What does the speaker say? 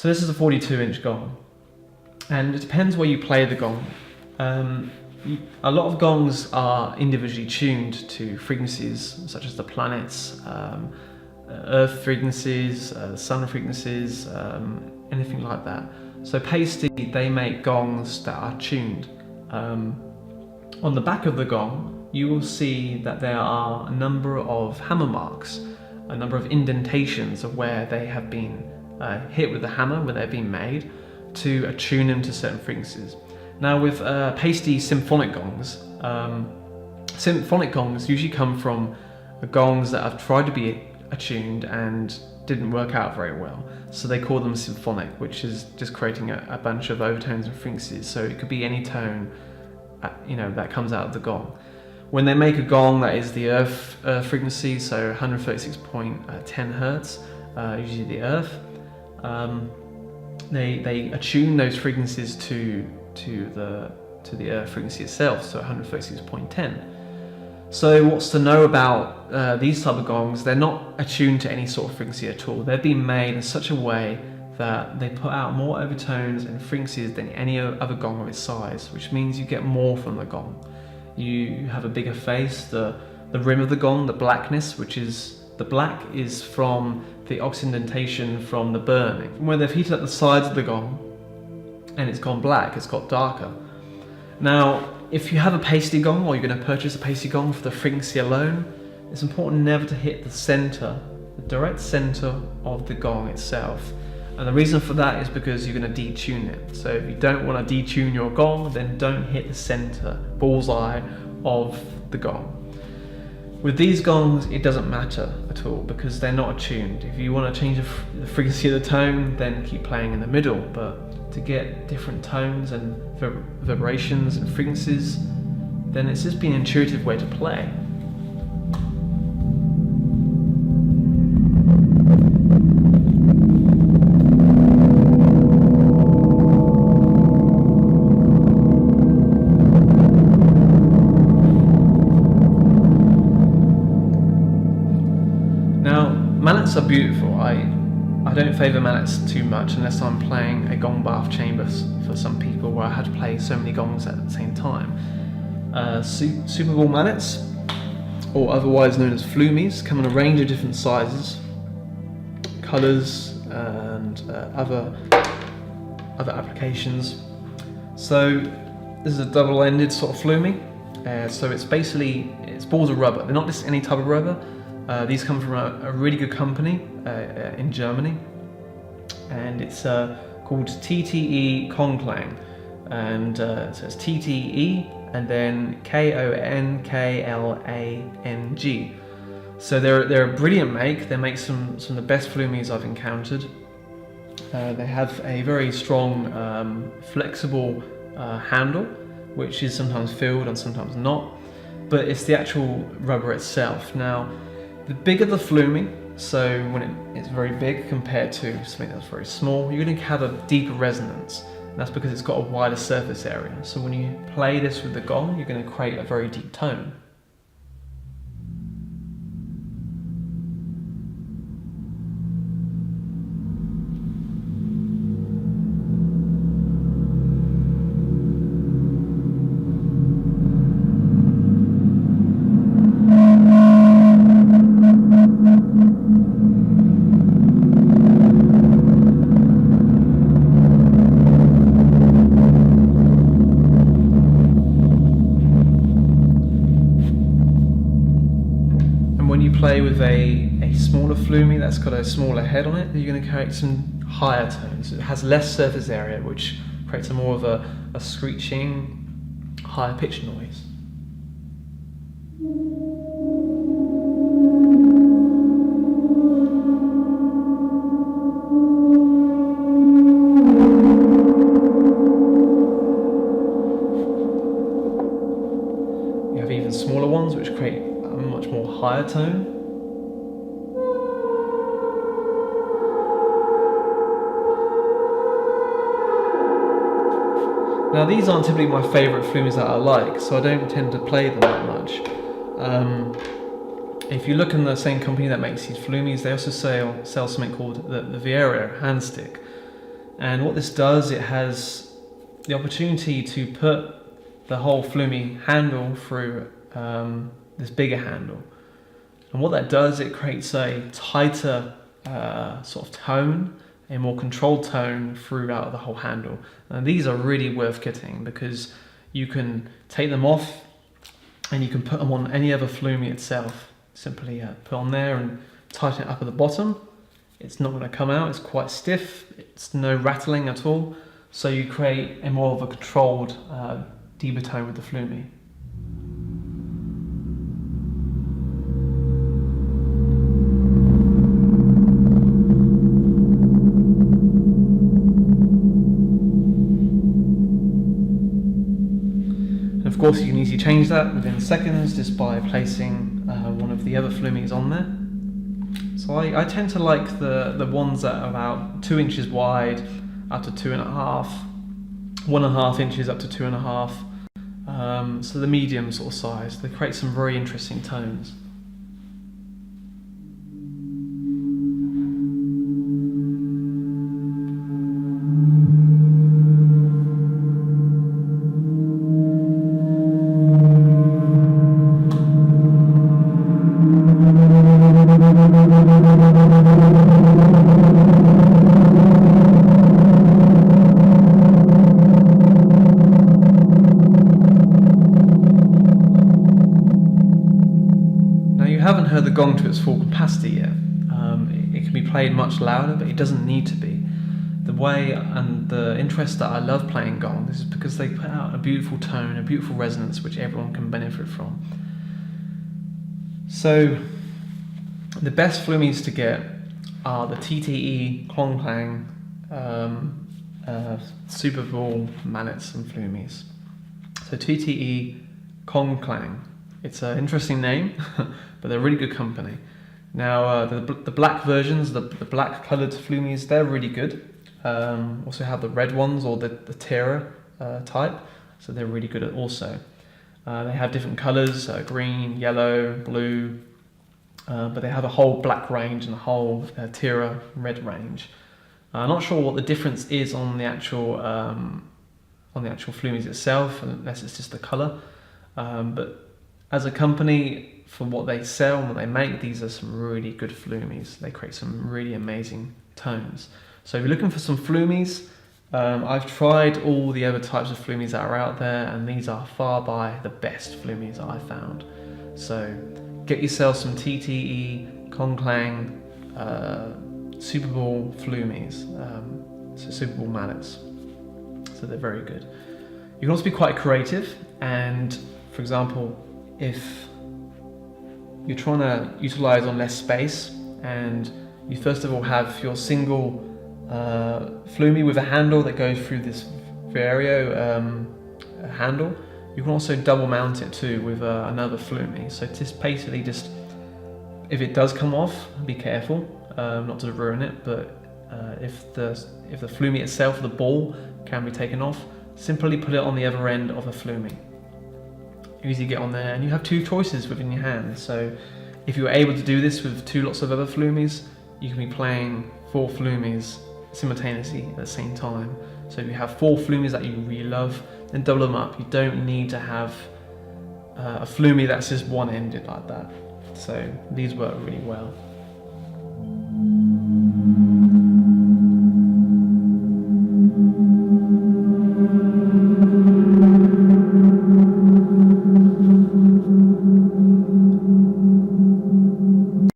So this is a 42-inch gong, and it depends where you play the gong. A lot of gongs are individually tuned to frequencies such as the planets, earth frequencies, sun frequencies, anything like that. So Pasty, they make gongs that are tuned. On the back of the gong, you will see that there are a number of hammer marks, a number of indentations of where they have been hit with the hammer, where they've been made, to attune them to certain frequencies. Now with Pasty symphonic gongs usually come from gongs that have tried to be attuned and didn't work out very well. So they call them symphonic, which is just creating a bunch of overtones and frequencies. So it could be any tone, that comes out of the gong. When they make a gong that is the earth frequency, so 136.10 hertz, usually the earth, they attune those frequencies to the earth frequency itself, so 136.10. So what's to know about these type of gongs? They're not attuned to any sort of frequency at all. They've been made in such a way that they put out more overtones and frequencies than any other gong of its size, which means you get more from the gong. You have a bigger face, the rim of the gong, the blackness, the black is from the oxydentation from the burning. When they've heated up the sides of the gong and it's gone black, it's got darker. Now, if you have a Pasty gong, or you're going to purchase a Pasty gong for the frequency alone, it's important never to hit the center, the direct center of the gong itself. And the reason for that is because you're going to detune it. So if you don't want to detune your gong, then don't hit the center, bullseye of the gong. With these gongs, it doesn't matter at all because they're not attuned. If you want to change the frequency of the tone, then keep playing in the middle. But to get different tones and vibrations and frequencies, then it's just been an intuitive way to play. Mallets are beautiful. I don't favour mallets too much unless I'm playing a gong bath chamber for some people where I had to play so many gongs at the same time. Super ball mallets, or otherwise known as flumies, come in a range of different sizes, colours and other applications. So this is a double-ended sort of flumie. So it's balls of rubber. They're not just any type of rubber. These come from a really good company in Germany, and it's called TTE Konklang, and so it's TTE and then Konklang. So they're a brilliant make. They make some of the best flumies I've encountered. They have a very strong, flexible handle, which is sometimes filled and sometimes not, but it's the actual rubber itself. Now, the bigger the flumie, so when it's very big compared to something that's very small, you're going to have a deeper resonance. And that's because it's got a wider surface area. So when you play this with the gong, you're going to create a very deep tone. When you play with a smaller flumie that's got a smaller head on it, you're going to create some higher tones. It has less surface area, which creates a more of a screeching, higher pitched noise. You have even smaller ones which create a much more higher tone. Now these aren't typically my favourite flumies that I like, so I don't tend to play them that much. If you look in the same company that makes these flumies, they also sell something called the Vieira hand stick. And what this does, it has the opportunity to put the whole flumi handle through this bigger handle. And what that does, it creates a tighter sort of tone, a more controlled tone throughout the whole handle. And these are really worth getting because you can take them off and you can put them on any other flumi itself. Simply put on there and tighten it up at the bottom. It's not going to come out, it's quite stiff, it's no rattling at all. So you create a more of a controlled deeper tone with the flumi. Of course, you can easily change that within seconds just by placing one of the other flumis on there. So I tend to like the ones that are about 2 inches wide up to 2.5, 1.5 inches up to 2.5. So the medium sort of size. They create some very interesting tones. Haven't heard the gong to its full capacity yet. It can be played much louder, but it doesn't need to be. The way and the interest that I love playing gongs is because they put out a beautiful tone, a beautiful resonance, which everyone can benefit from. So the best flumis to get are the TTE, Klong Klang, Super Ball, mallets and flumis. So TTE, Kong Klang. It's an interesting name, but they're really good company. Now, the black versions, the black coloured flumis, they're really good. Also have the red ones, or the Tera type, so they're really good also. They have different colours, green, yellow, blue, but they have a whole black range and a whole Tera red range. I'm not sure what the difference is on the actual flumis itself, unless it's just the colour, but as a company, for what they sell and what they make, these are some really good flumis. They create some really amazing tones. So if you're looking for some flumis, I've tried all the other types of flumis that are out there, and these are far by the best flumis that I've found. So get yourself some TTE, Kong Klang, Super Ball flumis, so Super Ball mallets. So they're very good. You can also be quite creative, and for example, if you're trying to utilize on less space and you first of all have your single flumi with a handle that goes through this Vario handle, you can also double mount it too with another flumi. So just basically, just if it does come off, be careful not to ruin it, but if the flumi itself, the ball, can be taken off, simply put it on the other end of a flumi. Easy get on there, and you have two choices within your hand. So if you're able to do this with lots of other flumis, you can be playing 4 flumis simultaneously at the same time. So if you have 4 flumis that you really love, then double them up. You don't need to have a flumi that's just one-ended like that. So these work really well.